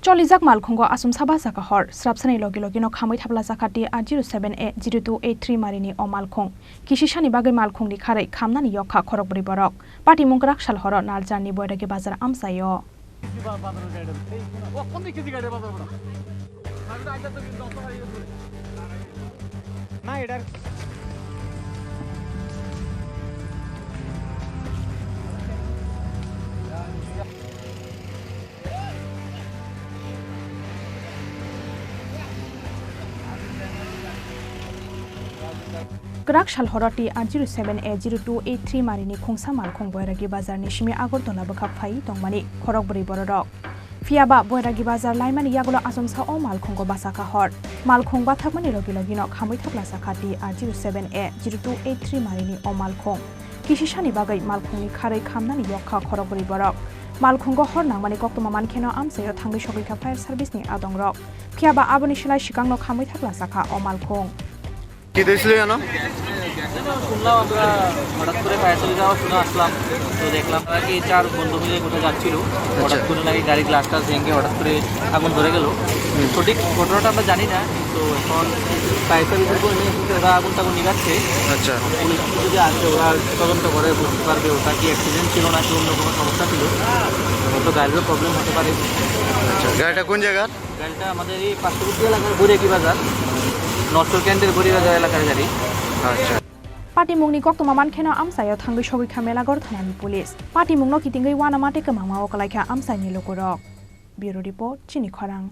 Cholijak Malkhungo Asum Sabha Sakahor, Srapsani Logilogino Khamwi Thapla Sakati TR07A-0283 Marini o Malkhung. Kishishani Bagai Malkhung ni Khare Khamnani Yokha Khorok Borok. Party Mung Kraksal Horo Nalchar ni Buiragi Bazar Amchaio. Kraksal Horo TR07A-0283 Marini Khungsa Malkhung Buiragi Bazar ni Shimi Agortola Bakap Fai Tongmani Khorok Borok. Fiaba Buiragi Bazar Laimani Yagulo Asumsa o Malkhungo Basaka Hor. Malkhung Bathakmani Logilogino Khamwi Thapla Sakati TR07A-0283 Marini o Malkhung. Kishishani Bagai Malkhung ni Khare Khamnani Yokha Khorok Borok. Malkhungo Hor Nangmani Koktoma Mankheno Amchaio Thangi Shogika Fire Service ni Adongrok. Fiaba Aboni Shilai Shikangno Khamwi Thapla Saka o Malkhung. কি দিছিল জানো শুনলাম আমরা হঠাৎ করে fire service যাওয়া শুনে আসলাম তো দেখলাম কি চার বন্ধু মিলে কোথাও যাচ্ছিল হঠাৎ করে নাকি গাড়ি গ্লাসটা ভেঙে হঠাৎ করে আগুন ধরে গেল সঠিক ঘটনাটা আমরা জানি না তো এখন ফায়ার সার্ভিসের উপর নিয়ে ওরা আগুনটা নিভাচ্ছে আচ্ছা পুলিশ যদি আসে ওরা তদন্ত করে বুঝতে পারবে ওটা কি অ্যাক্সিডেন্ট ছিল নাকি অন্য কোনো সমস্যা ছিল হয়তো গাড়িরও প্রবলেম হতে পারে আচ্ছা গাড়িটা কোন জায়গার গাড়িটা আমাদের এই পার্শ্ববর্তী এলাকার বুড়িয়াকি বাজার নটর কেন্দ্রের বুড়িবাজার এলাকার গাড়ি আচ্ছা Party Mungni Koktoma Mankheno Amchaio Thangi Shogika Melagor Thanani Police. Party Mungno Kitingai Wana Mate Kamama Okalaika Amchai ni Lokorok. Bureau Report Chini Khorang.